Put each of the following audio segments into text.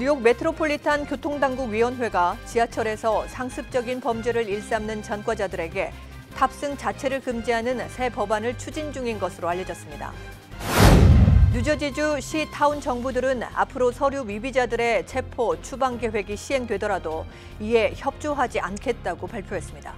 뉴욕 메트로폴리탄 교통당국위원회가 지하철에서 상습적인 범죄를 일삼는 전과자들에게 탑승 자체를 금지하는 새 법안을 추진 중인 것으로 알려졌습니다. 뉴저지주 시 타운 정부들은 앞으로 서류 미비자들의 체포, 추방 계획이 시행되더라도 이에 협조하지 않겠다고 발표했습니다.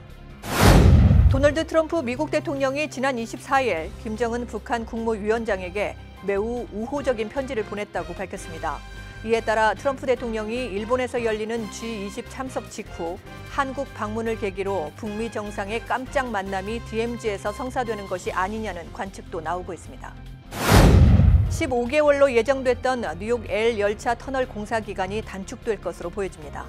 도널드 트럼프 미국 대통령이 지난 24일 김정은 북한 국무위원장에게 매우 우호적인 편지를 보냈다고 밝혔습니다. 이에 따라 트럼프 대통령이 일본에서 열리는 G20 참석 직후 한국 방문을 계기로 북미 정상의 깜짝 만남이 DMZ에서 성사되는 것이 아니냐는 관측도 나오고 있습니다. 15개월로 예정됐던 뉴욕 L 열차 터널 공사 기간이 단축될 것으로 보여집니다.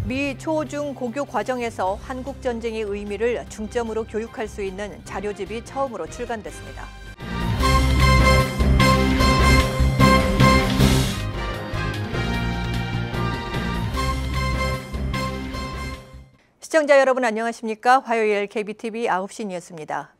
미 초, 중, 고교 과정에서 한국 전쟁의 의미를 중점으로 교육할 수 있는 자료집이 처음으로 출간됐습니다. 시청자 여러분 안녕하십니까? 화요일 KBTV 9시 뉴스입니다.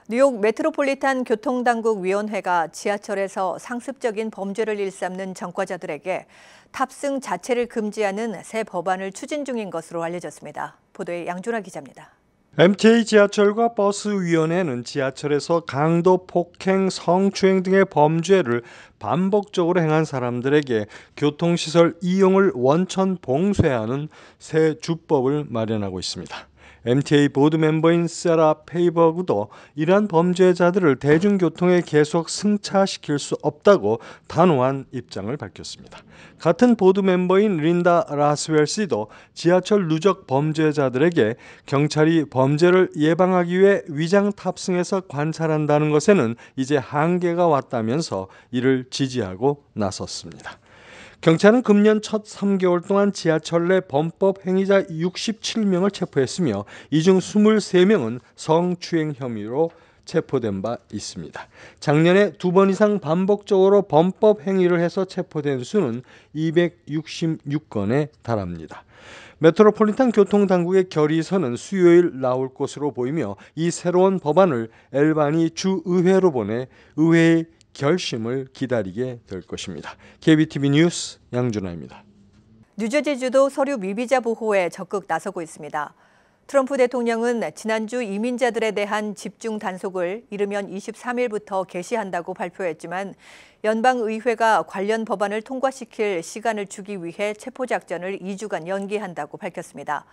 뉴욕 메트로폴리탄 교통당국위원회가 지하철에서 상습적인 범죄를 일삼는 전과자들에게 탑승 자체를 금지하는 새 법안을 추진 중인 것으로 알려졌습니다. 보도에 양준하 기자입니다. MTA 지하철과 버스위원회는 지하철에서 강도, 폭행, 성추행 등의 범죄를 반복적으로 행한 사람들에게 교통시설 이용을 원천 봉쇄하는 새 주법을 마련하고 있습니다. MTA 보드 멤버인 세라 페이버그도 이러한 범죄자들을 대중교통에 계속 승차시킬 수 없다고 단호한 입장을 밝혔습니다. 같은 보드 멤버인 린다 라스웰 씨도 지하철 누적 범죄자들에게 경찰이 범죄를 예방하기 위해 위장 탑승해서 관찰한다는 것에는 이제 한계가 왔다면서 이를 지지하고 나섰습니다. 경찰은 금년 첫 3개월 동안 지하철 내 범법 행위자 67명을 체포했으며 이 중 23명은 성추행 혐의로 체포된 바 있습니다. 작년에 2번 이상 반복적으로 범법 행위를 해서 체포된 수는 266건에 달합니다. 메트로폴리탄 교통당국의 결의서는 수요일 나올 것으로 보이며 이 새로운 법안을 엘바니 주의회로 보내 의회의 결심을 기다리게 될 것입니다. KBTV 뉴스 양준하입니다. 뉴저지주도 서류 미비자 보호에 적극 나서고 있습니다. 트럼프 대통령은 지난주 이민자들에 대한 집중 단속을 이르면 23일부터 개시한다고 발표했지만 연방의회가 관련 법안을 통과시킬 시간을 주기 위해 체포작전을 2주간 연기한다고 밝혔습니다.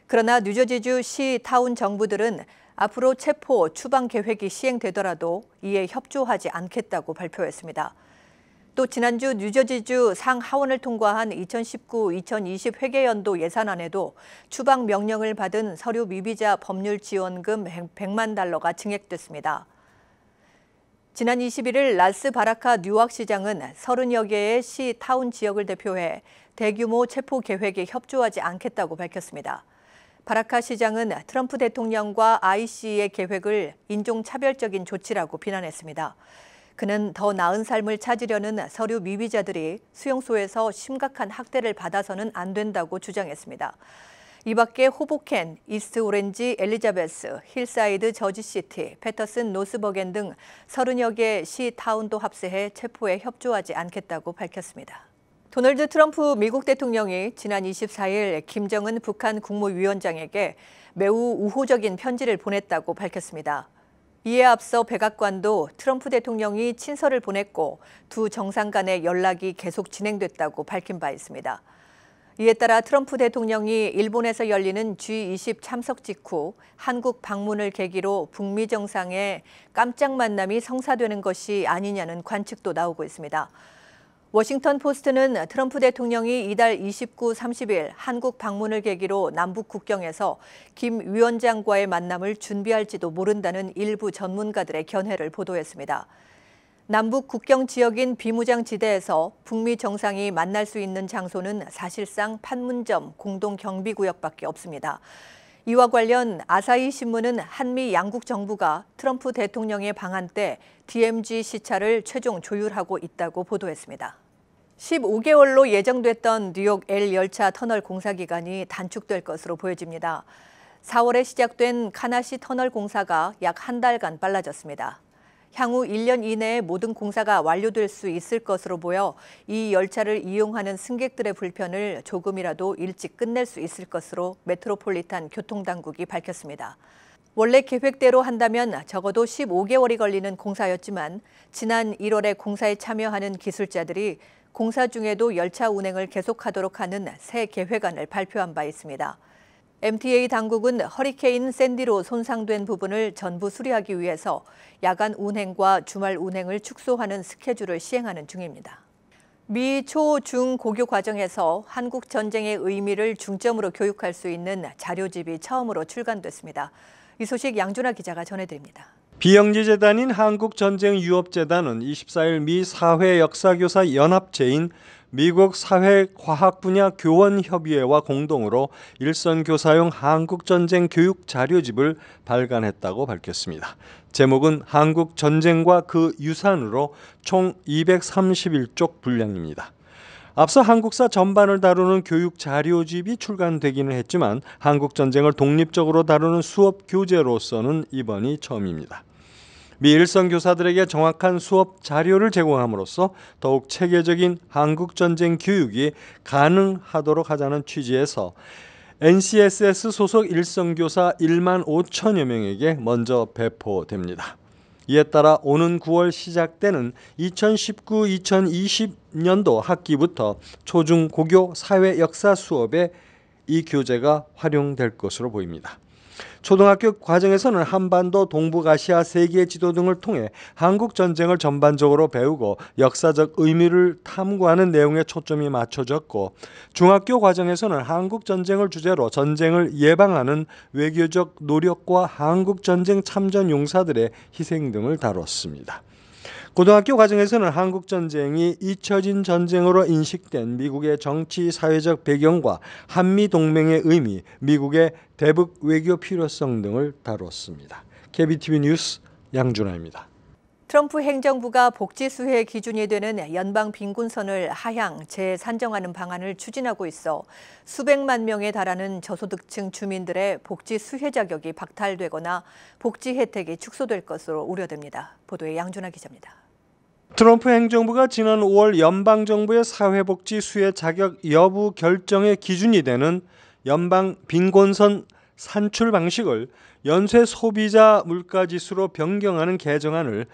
그러나 뉴저지주 시 타운 정부들은 앞으로 체포, 추방 계획이 시행되더라도 이에 협조하지 않겠다고 발표했습니다. 또 지난주 뉴저지주 상하원을 통과한 2019-2020 회계연도 예산안에도 추방 명령을 받은 서류 미비자 법률 지원금 100만 달러가 증액됐습니다. 지난 21일 라스 바라카 뉴악 시장은 30여 개의 시 타운 지역을 대표해 대규모 체포 계획에 협조하지 않겠다고 밝혔습니다. 바라카 시장은 트럼프 대통령과 IC의 계획을 인종차별적인 조치라고 비난했습니다. 그는 더 나은 삶을 찾으려는 서류 미비자들이 수용소에서 심각한 학대를 받아서는 안 된다고 주장했습니다. 이 밖에 호보켄, 이스트 오렌지, 엘리자베스, 힐사이드, 저지시티, 패터슨, 노스버겐 등 30여 개 시 타운도 합세해 체포에 협조하지 않겠다고 밝혔습니다. 도널드 트럼프 미국 대통령이 지난 24일 김정은 북한 국무위원장에게 매우 우호적인 편지를 보냈다고 밝혔습니다. 이에 앞서 백악관도 트럼프 대통령이 친서를 보냈고 두 정상 간의 연락이 계속 진행됐다고 밝힌 바 있습니다. 이에 따라 트럼프 대통령이 일본에서 열리는 G20 참석 직후 한국 방문을 계기로 북미 정상의 깜짝 만남이 성사되는 것이 아니냐는 관측도 나오고 있습니다. 워싱턴 포스트는 트럼프 대통령이 이달 29, 30일 한국 방문을 계기로 남북 국경에서 김 위원장과의 만남을 준비할지도 모른다는 일부 전문가들의 견해를 보도했습니다. 남북 국경 지역인 비무장지대에서 북미 정상이 만날 수 있는 장소는 사실상 판문점 공동경비구역밖에 없습니다. 이와 관련 아사히 신문은 한미 양국 정부가 트럼프 대통령의 방한 때 DMZ 시차를 최종 조율하고 있다고 보도했습니다. 15개월로 예정됐던 뉴욕 L 열차 터널 공사 기간이 단축될 것으로 보여집니다. 4월에 시작된 카나시 터널 공사가 약 한 달간 빨라졌습니다. 향후 1년 이내에 모든 공사가 완료될 수 있을 것으로 보여 이 열차를 이용하는 승객들의 불편을 조금이라도 일찍 끝낼 수 있을 것으로 메트로폴리탄 교통당국이 밝혔습니다. 원래 계획대로 한다면 적어도 15개월이 걸리는 공사였지만 지난 1월에 공사에 참여하는 기술자들이 공사 중에도 열차 운행을 계속하도록 하는 새 계획안을 발표한 바 있습니다. MTA 당국은 허리케인 샌디로 손상된 부분을 전부 수리하기 위해서 야간 운행과 주말 운행을 축소하는 스케줄을 시행하는 중입니다. 미 초, 중, 고교 과정에서 한국 전쟁의 의미를 중점으로 교육할 수 있는 자료집이 처음으로 출간됐습니다. 이 소식 양준하 기자가 전해드립니다. 비영리재단인 한국전쟁유업재단은 24일 미 사회역사교사 연합체인 미국 사회과학 분야 교원협의회와 공동으로 일선교사용 한국전쟁 교육 자료집을 발간했다고 밝혔습니다. 제목은 한국전쟁과 그 유산으로 총 231쪽 분량입니다. 앞서 한국사 전반을 다루는 교육 자료집이 출간되기는 했지만 한국전쟁을 독립적으로 다루는 수업 교재로서는 이번이 처음입니다. 미 일선 교사들에게 정확한 수업 자료를 제공함으로써 더욱 체계적인 한국전쟁 교육이 가능하도록 하자는 취지에서 NCSS 소속 일선 교사 1만 5천여 명에게 먼저 배포됩니다. 이에 따라 오는 9월 시작되는 2019-2020년도 학기부터 초중 고교 사회 역사 수업에 이 교재가 활용될 것으로 보입니다. 초등학교 과정에서는 한반도, 동북아시아 세계 지도 등을 통해 한국 전쟁을 전반적으로 배우고 역사적 의미를 탐구하는 내용에 초점이 맞춰졌고, 중학교 과정에서는 한국 전쟁을 주제로 전쟁을 예방하는 외교적 노력과 한국 전쟁 참전 용사들의 희생 등을 다뤘습니다. 고등학교 과정에서는 한국전쟁이 잊혀진 전쟁으로 인식된 미국의 정치, 사회적 배경과 한미동맹의 의미, 미국의 대북 외교 필요성 등을 다뤘습니다. KBTV 뉴스 양준하입니다. 트럼프 행정부가 복지 수혜 기준이 되는 연방 빈곤선을 하향 재산정하는 방안을 추진하고 있어 수백만 명에 달하는 저소득층 주민들의 복지 수혜 자격이 박탈되거나 복지 혜택이 축소될 것으로 우려됩니다. 보도에 양준하 기자입니다. 트럼프 행정부가 지난 5월 연방정부의 사회복지 수혜 자격 여부 결정의 기준이 되는 연방 빈곤선 산출 방식을 연쇄 소비자 물가지수로 변경하는 개정안을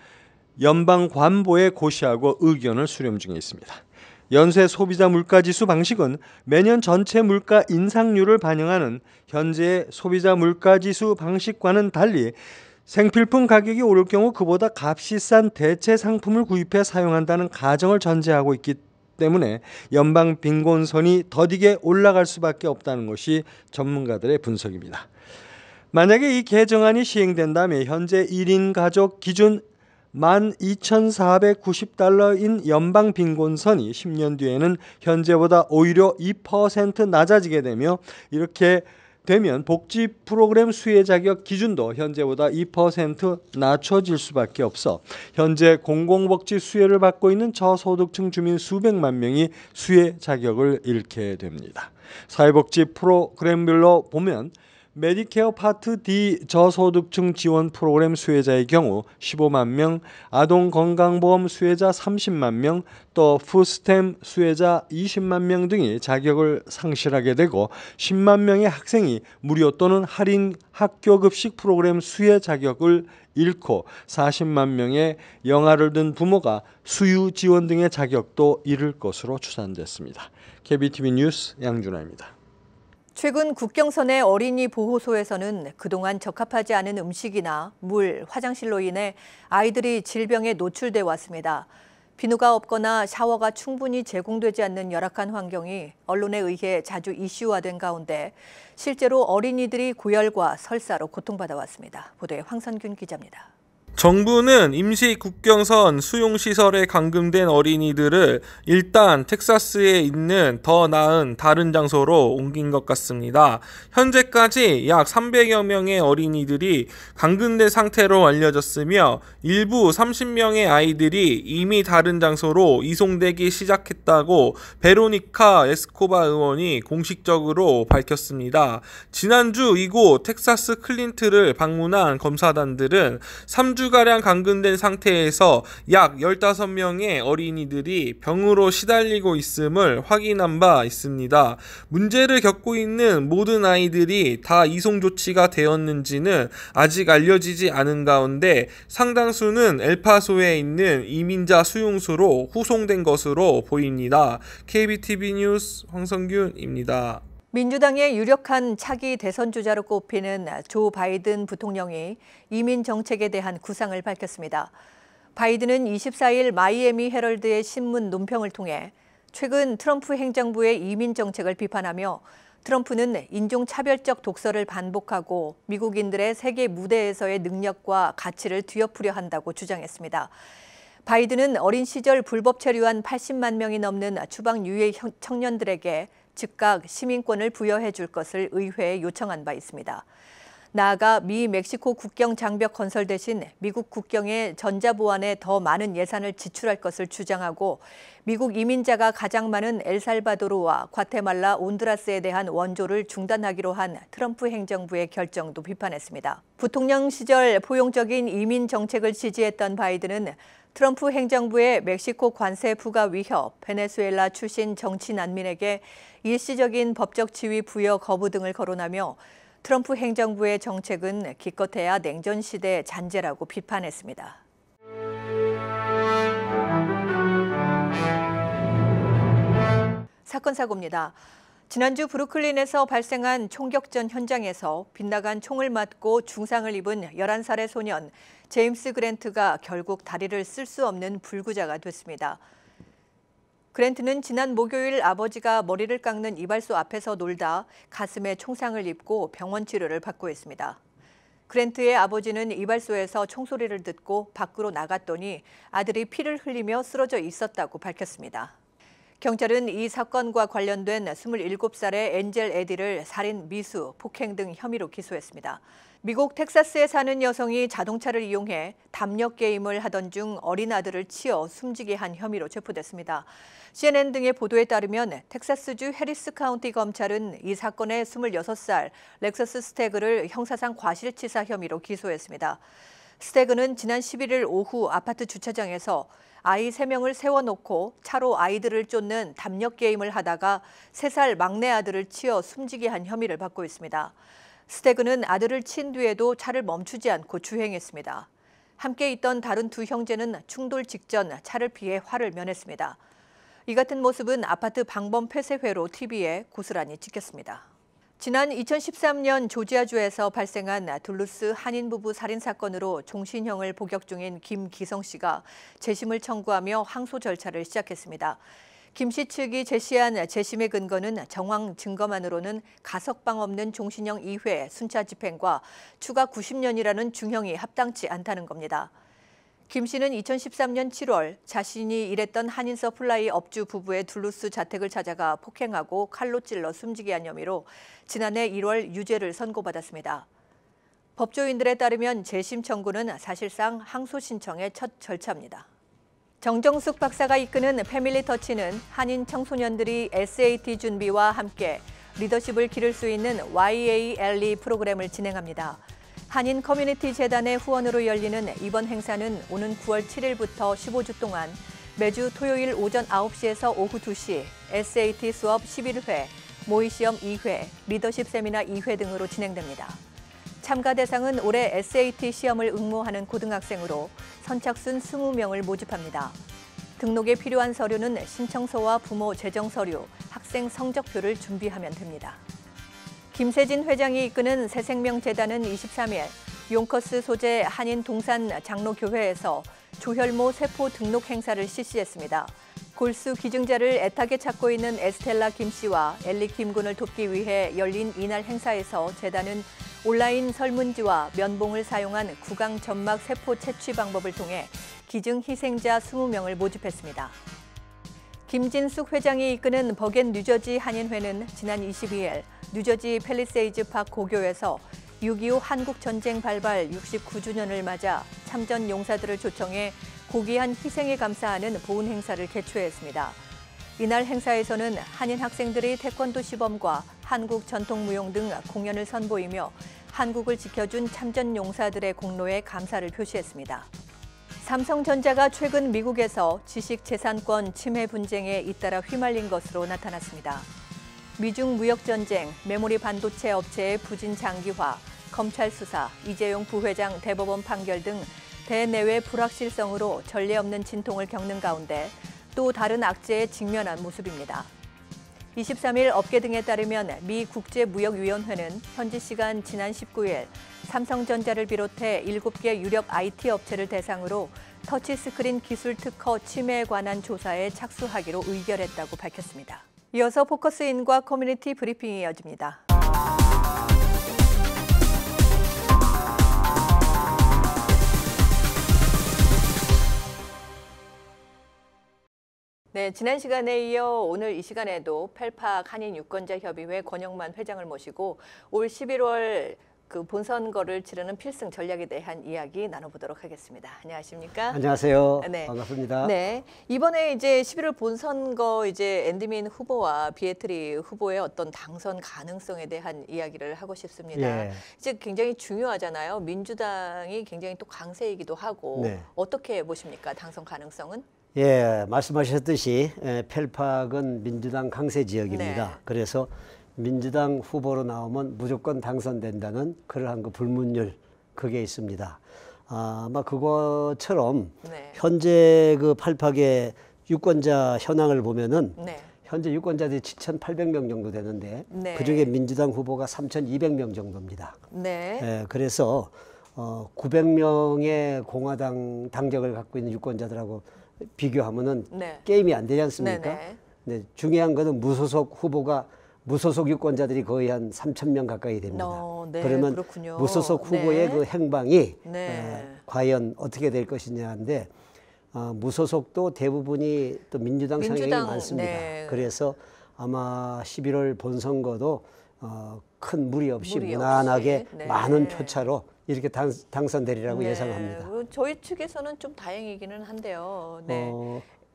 연방관보에 고시하고 의견을 수렴 중에 있습니다. 연쇄 소비자 물가지수 방식은 매년 전체 물가 인상률을 반영하는 현재의 소비자 물가지수 방식과는 달리 생필품 가격이 오를 경우 그보다 값이 싼 대체 상품을 구입해 사용한다는 가정을 전제하고 있기 때문에 연방 빈곤선이 더디게 올라갈 수밖에 없다는 것이 전문가들의 분석입니다. 만약에 이 개정안이 시행된다면 현재 1인 가족 기준 12,490달러인 연방 빈곤선이 10년 뒤에는 현재보다 오히려 2% 낮아지게 되며, 이렇게 되면 복지 프로그램 수혜 자격 기준도 현재보다 2% 낮춰질 수밖에 없어 현재 공공복지 수혜를 받고 있는 저소득층 주민 수백만 명이 수혜 자격을 잃게 됩니다. 사회복지 프로그램별로 보면 메디케어 파트 D 저소득층 지원 프로그램 수혜자의 경우 15만 명, 아동건강보험 수혜자 30만 명, 또 푸스템 수혜자 20만 명 등이 자격을 상실하게 되고 10만 명의 학생이 무료 또는 할인 학교급식 프로그램 수혜 자격을 잃고 40만 명의 영아를 둔 부모가 수유 지원 등의 자격도 잃을 것으로 추산됐습니다. KBTV 뉴스 양준하입니다. 최근 국경선의 어린이 보호소에서는 그동안 적합하지 않은 음식이나 물, 화장실로 인해 아이들이 질병에 노출돼 왔습니다. 비누가 없거나 샤워가 충분히 제공되지 않는 열악한 환경이 언론에 의해 자주 이슈화된 가운데 실제로 어린이들이 고열과 설사로 고통받아 왔습니다. 보도에 황선균 기자입니다. 정부는 임시 국경선 수용시설에 감금된 어린이들을 일단 텍사스에 있는 더 나은 다른 장소로 옮긴 것 같습니다. 현재까지 약 300여 명의 어린이들이 감금된 상태로 알려졌으며 일부 30명의 아이들이 이미 다른 장소로 이송되기 시작했다고 베로니카 에스코바 의원이 공식적으로 밝혔습니다. 지난주 이곳 텍사스 클린트를 방문한 검사단들은 3주간 2주가량 감금된 상태에서 약 15명의 어린이들이 병으로 시달리고 있음을 확인한 바 있습니다. 문제를 겪고 있는 모든 아이들이 다 이송 조치가 되었는지는 아직 알려지지 않은 가운데 상당수는 엘파소에 있는 이민자 수용소로 후송된 것으로 보입니다. KBTV 뉴스 황성균입니다. 민주당의 유력한 차기 대선 주자로 꼽히는 조 바이든 부통령이 이민 정책에 대한 구상을 밝혔습니다. 바이든은 24일 마이애미 헤럴드의 신문 논평을 통해 최근 트럼프 행정부의 이민 정책을 비판하며 트럼프는 인종차별적 독서를 반복하고 미국인들의 세계 무대에서의 능력과 가치를 뒤엎으려 한다고 주장했습니다. 바이든은 어린 시절 불법 체류한 80만 명이 넘는 추방 유해 청년들에게 즉각 시민권을 부여해 줄 것을 의회에 요청한 바 있습니다. 나아가 미 멕시코 국경 장벽 건설 대신 미국 국경에 전자보안에 더 많은 예산을 지출할 것을 주장하고 미국 이민자가 가장 많은 엘살바도르와 과테말라, 온두라스에 대한 원조를 중단하기로 한 트럼프 행정부의 결정도 비판했습니다. 부통령 시절 포용적인 이민 정책을 지지했던 바이든은 트럼프 행정부의 멕시코 관세 부과 위협, 베네수엘라 출신 정치 난민에게 일시적인 법적 지위 부여 거부 등을 거론하며 트럼프 행정부의 정책은 기껏해야 냉전 시대 잔재라고 비판했습니다. 사건 사고입니다. 지난주 브루클린에서 발생한 총격전 현장에서 빗나간 총을 맞고 중상을 입은 11살의 소년 제임스 그랜트가 결국 다리를 쓸 수 없는 불구자가 됐습니다. 그랜트는 지난 목요일 아버지가 머리를 깎는 이발소 앞에서 놀다 가슴에 총상을 입고 병원 치료를 받고 있습니다. 그랜트의 아버지는 이발소에서 총소리를 듣고 밖으로 나갔더니 아들이 피를 흘리며 쓰러져 있었다고 밝혔습니다. 경찰은 이 사건과 관련된 27살의 엔젤 에디를 살인, 미수, 폭행 등 혐의로 기소했습니다. 미국 텍사스에 사는 여성이 자동차를 이용해 담력 게임을 하던 중 어린 아들을 치어 숨지게 한 혐의로 체포됐습니다. CNN 등의 보도에 따르면 텍사스주 해리스 카운티 검찰은 이 사건의 26살 렉서스 스태그를 형사상 과실치사 혐의로 기소했습니다. 스태그는 지난 11일 오후 아파트 주차장에서 아이 3명을 세워놓고 차로 아이들을 쫓는 담력 게임을 하다가 3살 막내 아들을 치어 숨지게 한 혐의를 받고 있습니다. 스태그는 아들을 친 뒤에도 차를 멈추지 않고 주행했습니다. 함께 있던 다른 두 형제는 충돌 직전 차를 피해 화를 면했습니다. 이 같은 모습은 아파트 방범 폐쇄회로 TV에 고스란히 찍혔습니다. 지난 2013년 조지아주에서 발생한 둘루스 한인 부부 살인 사건으로 종신형을 복역 중인 김기성 씨가 재심을 청구하며 항소 절차를 시작했습니다. 김 씨 측이 제시한 재심의 근거는 정황 증거만으로는 가석방 없는 종신형 2회 순차 집행과 추가 90년이라는 중형이 합당치 않다는 겁니다. 김 씨는 2013년 7월 자신이 일했던 한인 서플라이 업주 부부의 둘루스 자택을 찾아가 폭행하고 칼로 찔러 숨지게 한 혐의로 지난해 1월 유죄를 선고받았습니다. 법조인들에 따르면 재심 청구는 사실상 항소 신청의 첫 절차입니다. 정정숙 박사가 이끄는 패밀리 터치는 한인 청소년들이 SAT 준비와 함께 리더십을 기를 수 있는 YALE 프로그램을 진행합니다. 한인 커뮤니티 재단의 후원으로 열리는 이번 행사는 오는 9월 7일부터 15주 동안 매주 토요일 오전 9시에서 오후 2시 SAT 수업 11회, 모의시험 2회, 리더십 세미나 2회 등으로 진행됩니다. 참가 대상은 올해 SAT 시험을 응모하는 고등학생으로 선착순 20명을 모집합니다. 등록에 필요한 서류는 신청서와 부모 재정 서류, 학생 성적표를 준비하면 됩니다. 김세진 회장이 이끄는 새생명재단은 23일 용커스 소재 한인 동산 장로교회에서 조혈모 세포 등록 행사를 실시했습니다. 골수 기증자를 애타게 찾고 있는 에스텔라 김 씨와 엘리 김 군을 돕기 위해 열린 이날 행사에서 재단은 온라인 설문지와 면봉을 사용한 구강 점막 세포 채취 방법을 통해 기증 희생자 20명을 모집했습니다. 김진숙 회장이 이끄는 버겐 뉴저지 한인회는 지난 22일 뉴저지 팰리세이즈 팍 고교에서 6.25 한국전쟁 발발 69주년을 맞아 참전 용사들을 초청해 고귀한 희생에 감사하는 보훈 행사를 개최했습니다. 이날 행사에서는 한인 학생들이 태권도 시범과 한국 전통무용 등 공연을 선보이며 한국을 지켜준 참전용사들의 공로에 감사를 표시했습니다. 삼성전자가 최근 미국에서 지식재산권 침해 분쟁에 잇따라 휘말린 것으로 나타났습니다. 미중 무역전쟁, 메모리 반도체 업체의 부진 장기화, 검찰 수사, 이재용 부회장 대법원 판결 등 대내외 불확실성으로 전례 없는 진통을 겪는 가운데 또 다른 악재에 직면한 모습입니다. 23일 업계 등에 따르면 미 국제무역위원회는 현지 시간 지난 19일 삼성전자를 비롯해 7개 유력 IT 업체를 대상으로 터치스크린 기술 특허 침해에 관한 조사에 착수하기로 의결했다고 밝혔습니다. 이어서 포커스인과 커뮤니티 브리핑이 이어집니다. 네, 지난 시간에 이어 오늘 이 시간에도 펠팍 한인유권자협의회 권영만 회장을 모시고 올 11월 그 본선거를 치르는 필승 전략에 대한 이야기 나눠보도록 하겠습니다. 안녕하십니까? 안녕하세요. 네. 반갑습니다. 네, 이번에 이제 11월 본선거 이제 앤드민 후보와 비에트리 후보의 어떤 당선 가능성에 대한 이야기를 하고 싶습니다. 예. 이제 굉장히 중요하잖아요. 민주당이 굉장히 또 강세이기도 하고 네. 어떻게 보십니까? 당선 가능성은? 예, 말씀하셨듯이 펠팍은 민주당 강세 지역입니다. 네. 그래서 민주당 후보로 나오면 무조건 당선된다는 그러한 그 불문율 그게 있습니다. 아마 그것처럼 네. 현재 그 펠팍의 유권자 현황을 보면은 네. 현재 유권자들이 7,800명 정도 되는데 네. 그중에 민주당 후보가 3,200명 정도입니다. 네. 예, 그래서 900명의 공화당 당적을 갖고 있는 유권자들하고 비교하면은 네. 게임이 안 되지 않습니까? 네네. 네, 중요한 것은 무소속 후보가 무소속 유권자들이 거의 한 3,000명 가까이 됩니다. 네, 그러면 그렇군요. 무소속 후보의 네. 그 행방이 네. 과연 어떻게 될 것이냐인데 무소속도 대부분이 또 민주당 성향이 많습니다. 네. 그래서 아마 11월 본선거도 큰 무리 없이 무리 무난하게 없이. 네. 많은 표차로 이렇게 당선되리라고 예상합니다. 저희 측에서는 좀 다행이기는 한데요. 네.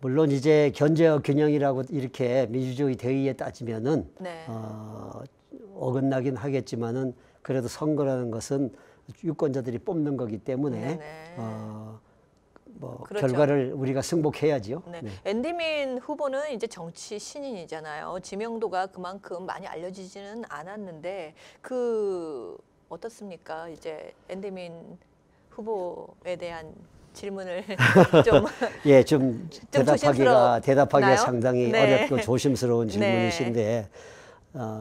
물론 이제 견제와 균형이라고 이렇게 민주주의 대의에 따지면은 네. 어긋나긴 하겠지만은 그래도 선거라는 것은 유권자들이 뽑는 거기 때문에 네네. 그렇죠. 결과를 우리가 승복해야지요. 네. 네. 앤드민 후보는 이제 정치 신인이잖아요. 지명도가 그만큼 많이 알려지지는 않았는데 어떻습니까? 이제 앤드민 후보에 대한 질문을 좀 예, 좀 대답하기가 조심스럽나요? 상당히 네. 어렵고 조심스러운 질문이신데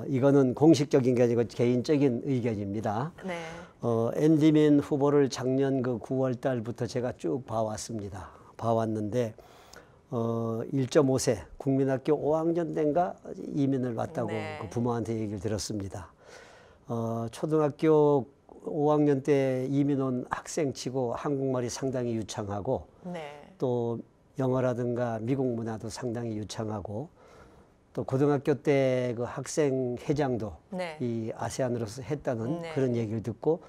이거는 공식적인 게 아니고 개인적인 의견입니다. 네. 앤드민 후보를 작년 그 9월 달부터 제가 쭉 봐왔습니다. 봐왔는데 1.5세 국민학교 5학년 때인가 이민을 왔다고 네. 그 부모한테 얘기를 들었습니다. 초등학교 5학년 때 이민 온 학생치고 한국말이 상당히 유창하고 네. 또 영어라든가 미국 문화도 상당히 유창하고 또 고등학교 때 그 학생 회장도 네. 이 아세안으로서 했다는 네. 그런 얘기를 듣고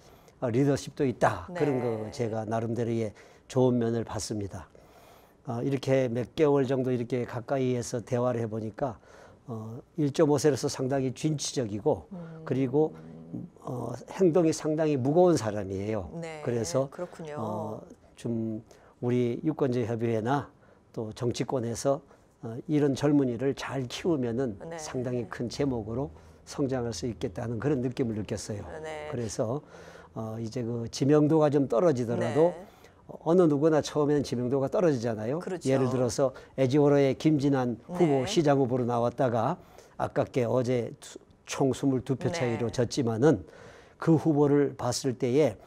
리더십도 있다. 네. 그런 거 제가 나름대로의 좋은 면을 봤습니다. 이렇게 몇 개월 정도 이렇게 가까이에서 대화를 해보니까 1.5세로서 상당히 진취적이고 그리고 행동이 상당히 무거운 사람이에요. 네. 그래서 그렇군요. 좀 우리 유권자협의회나 또 정치권에서 이런 젊은이를 잘 키우면은 네. 상당히 큰 제목으로 성장할 수 있겠다는 그런 느낌을 느꼈어요. 네. 그래서 이제 그 지명도가 좀 떨어지더라도 네. 어느 누구나 처음에는 지명도가 떨어지잖아요. 그렇죠. 예를 들어서 에지오로의 김진환 후보 네. 시장 후보로 나왔다가 아깝게 어제 총 22표 차이로 네. 졌지만은 그 후보를 봤을 때에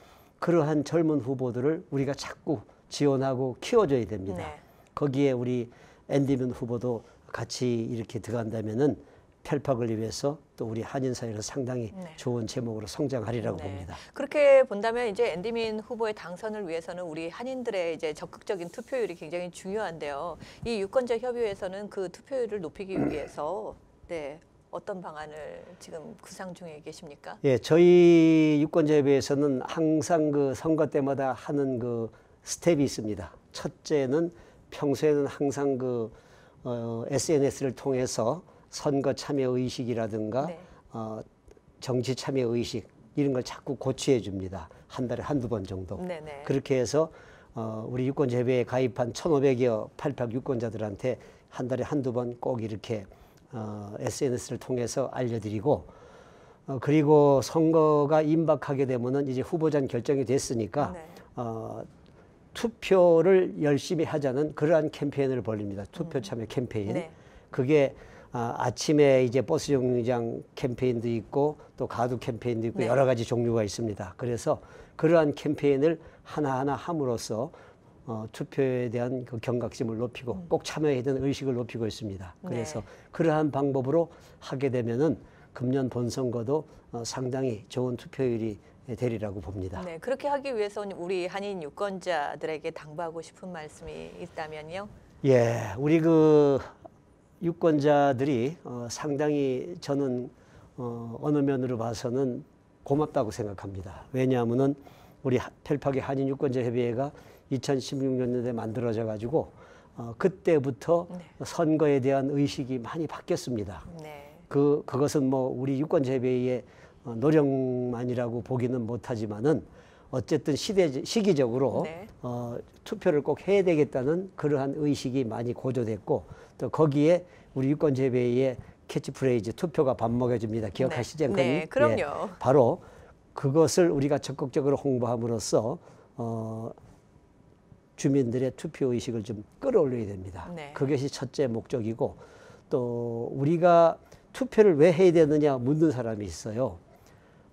그러한 젊은 후보들을 우리가 자꾸 지원하고 키워줘야 됩니다. 네. 거기에 우리 앤드민 후보도 같이 이렇게 들어간다면은 펠팍을 위해서 또 우리 한인 사회로 상당히 네. 좋은 제목으로 성장하리라고 네. 봅니다. 그렇게 본다면 이제 앤드민 후보의 당선을 위해서는 우리 한인들의 이제 적극적인 투표율이 굉장히 중요한데요. 이 유권자 협의회에서는 그 투표율을 높이기 위해서 네, 어떤 방안을 지금 구상 중에 계십니까? 예, 저희 유권자협의회에서는 항상 그 선거 때마다 하는 그 스텝이 있습니다. 첫째는 평소에는 항상 그 SNS를 통해서 선거 참여 의식이라든가 네. 정치 참여 의식 이런 걸 자꾸 고취해 줍니다. 한 달에 한두 번 정도. 네네. 그렇게 해서 우리 유권자협의회에 가입한 1,500여 팔팍 유권자들한테 한 달에 한두 번 꼭 이렇게 SNS를 통해서 알려드리고 그리고 선거가 임박하게 되면은 이제 후보자는 결정이 됐으니까 네. 투표를 열심히 하자는 그러한 캠페인을 벌립니다. 투표 참여 캠페인. 네. 그게 아침에 이제 버스 정류장 캠페인도 있고 또 가두 캠페인도 있고 네. 여러 가지 종류가 있습니다. 그래서 그러한 캠페인을 하나하나 함으로써 투표에 대한 그 경각심을 높이고 꼭 참여해야 되는 의식을 높이고 있습니다. 그래서 네. 그러한 방법으로 하게 되면은 금년 본선거도 상당히 좋은 투표율이 되리라고 봅니다. 네, 그렇게 하기 위해서는 우리 한인 유권자들에게 당부하고 싶은 말씀이 있다면요. 예, 우리 그 유권자들이 상당히 저는 어느 면으로 봐서는 고맙다고 생각합니다. 왜냐하면은 우리 펠팍의 한인 유권자 협의회가 2016년도에 만들어져 가지고 그때부터 네. 선거에 대한 의식이 많이 바뀌었습니다. 네. 그것은 뭐 우리 유권자 협의회의 노력만이라고 보기는 못하지만은 어쨌든 시기적으로 네. 투표를 꼭 해야 되겠다는 그러한 의식이 많이 고조됐고 또 거기에 우리 유권자협의회의 캐치프레이즈 투표가 밥 먹여줍니다. 기억하시죠? 네, 네, 그럼요. 예, 바로 그것을 우리가 적극적으로 홍보함으로써 주민들의 투표 의식을 좀 끌어올려야 됩니다. 네. 그것이 첫째 목적이고 또 우리가 투표를 왜 해야 되느냐 묻는 사람이 있어요.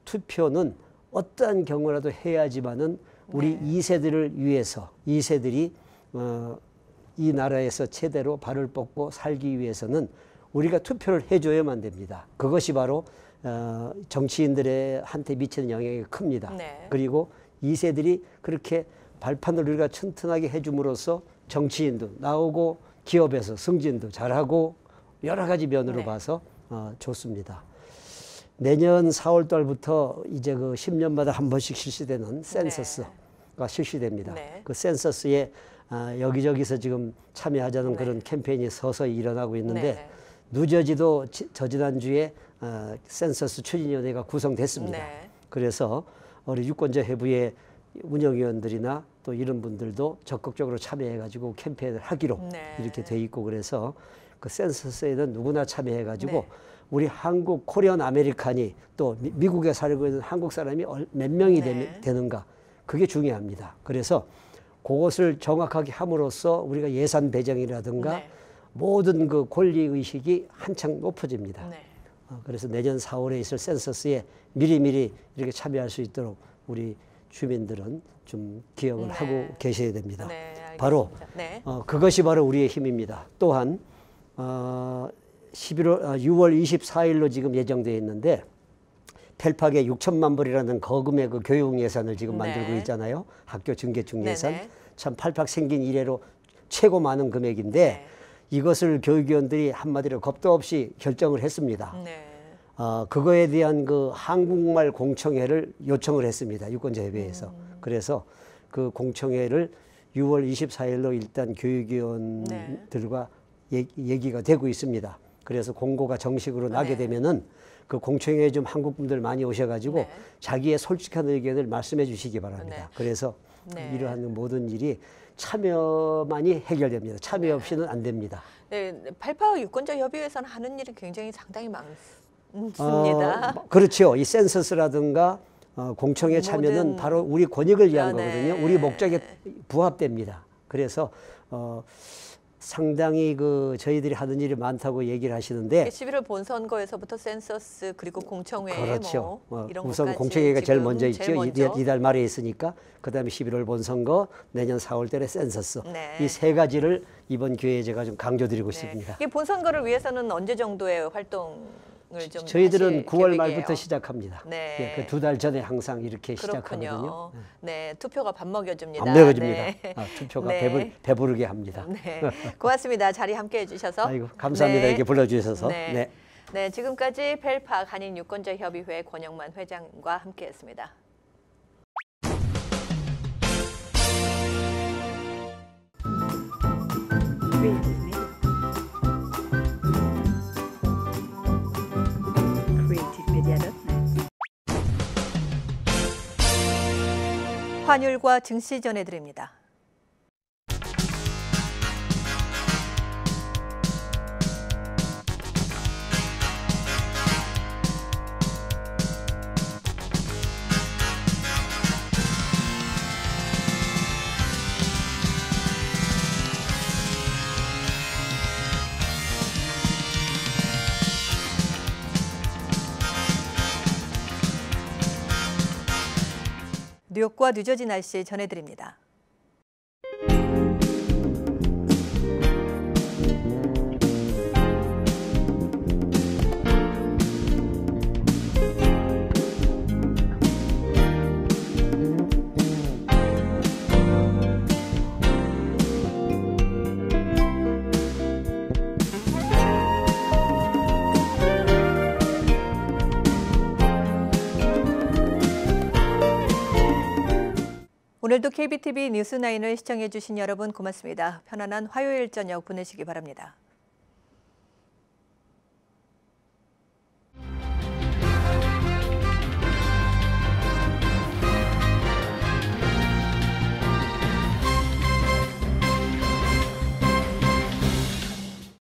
투표는 어떠한 경우라도 해야지만은 우리 네. 2세들을 위해서 2세들이 이 나라에서 제대로 발을 뻗고 살기 위해서는 우리가 투표를 해줘야만 됩니다. 그것이 바로 정치인들의 한테 미치는 영향이 큽니다. 네. 그리고 2세들이 그렇게 발판을 우리가 튼튼하게 해줌으로써 정치인도 나오고 기업에서 승진도 잘하고 여러 가지 면으로 네. 봐서 좋습니다. 내년 4월 달부터 이제 그 10년마다 한 번씩 실시되는 센서스가 실시됩니다. 네. 그 센서스에 여기저기서 지금 참여하자는 네. 그런 캠페인이 서서히 일어나고 있는데 네. 뉴저지도 저지난주에 센서스 추진위원회가 구성됐습니다. 네. 그래서 우리 유권자 회부의 운영위원들이나 또 이런 분들도 적극적으로 참여해가지고 캠페인을 하기로 네. 이렇게 돼 있고 그래서 그 센서스에는 누구나 참여해가지고 네. 우리 한국 코리안 아메리칸이 또 미국에 살고 있는 한국 사람이 몇 명이 네. 되는가 그게 중요합니다. 그래서 그것을 정확하게 함으로써 우리가 예산 배정이라든가 네. 모든 그 권리 의식이 한창 높아집니다. 네. 그래서 내년 4월에 있을 센서스에 미리미리 이렇게 참여할 수 있도록 우리 주민들은 좀 기억을 네. 하고 계셔야 됩니다. 네, 알겠습니다. 바로 네. 그것이 바로 우리의 힘입니다. 또한 6월 24일로 지금 예정되어 있는데 펠팍에 6천만 불이라는 거금의 그 교육 예산을 지금 네. 만들고 있잖아요. 학교 증개중 예산. 네네. 참 펠팍 생긴 이래로 최고 많은 금액인데 네. 이것을 교육위원들이 한마디로 겁도 없이 결정을 했습니다. 네. 그거에 대한 그 한국말 공청회를 요청을 했습니다. 유권자협의회에서. 그래서 그 공청회를 6월 24일로 일단 교육위원들과 얘기가 되고 있습니다. 그래서 공고가 정식으로 나게 네. 되면은 그 공청회에 좀 한국 분들 많이 오셔가지고 네. 자기의 솔직한 의견을 말씀해 주시기 바랍니다. 네. 그래서 네. 이러한 모든 일이 참여만이 해결됩니다. 참여 없이는 안 됩니다. 네, 팔파 유권자 협의회에서는 하는 일이 굉장히 상당히 많습니다. 그렇죠. 이 센서스라든가 공청회 참여는 모든- 바로 우리 권익을 위한 네. 거거든요. 우리 목적에 부합됩니다. 그래서 상당히 그 저희들이 하는 일이 많다고 얘기를 하시는데 11월 본선거에서부터 센서스 그리고 공청회 그렇죠. 뭐 이런 우선 것까지 공청회가 제일 지금 먼저 있죠. 먼저. 이달 말에 있으니까 그다음에 11월 본선거, 내년 4월 달에 센서스. 네. 이 세 가지를 이번 기회에 제가 좀 강조드리고 네. 싶습니다. 이 본선거를 위해서는 언제 정도의 활동을 좀 저희들은 하실 9월 계획이에요? 말부터 시작합니다. 네. 예, 그 2달 전에 항상 이렇게 그렇군요. 시작하거든요. 네, 투표가 밥 먹여줍니다. 안 먹여줍니다. 네. 투표가 네. 배부르게 합니다. 네, 고맙습니다. 자리 함께 해주셔서. 아이고, 감사합니다. 네. 이렇게 불러주셔서. 네. 네. 네, 지금까지 펠팍 한인유권자협의회 권영만 회장과 함께했습니다. Creative 환율과 증시 전해드립니다. 뉴욕과 뉴저지 날씨 전해드립니다. 오늘도 KBTV 뉴스9을 시청해주신 여러분 고맙습니다. 편안한 화요일 저녁 보내시기 바랍니다.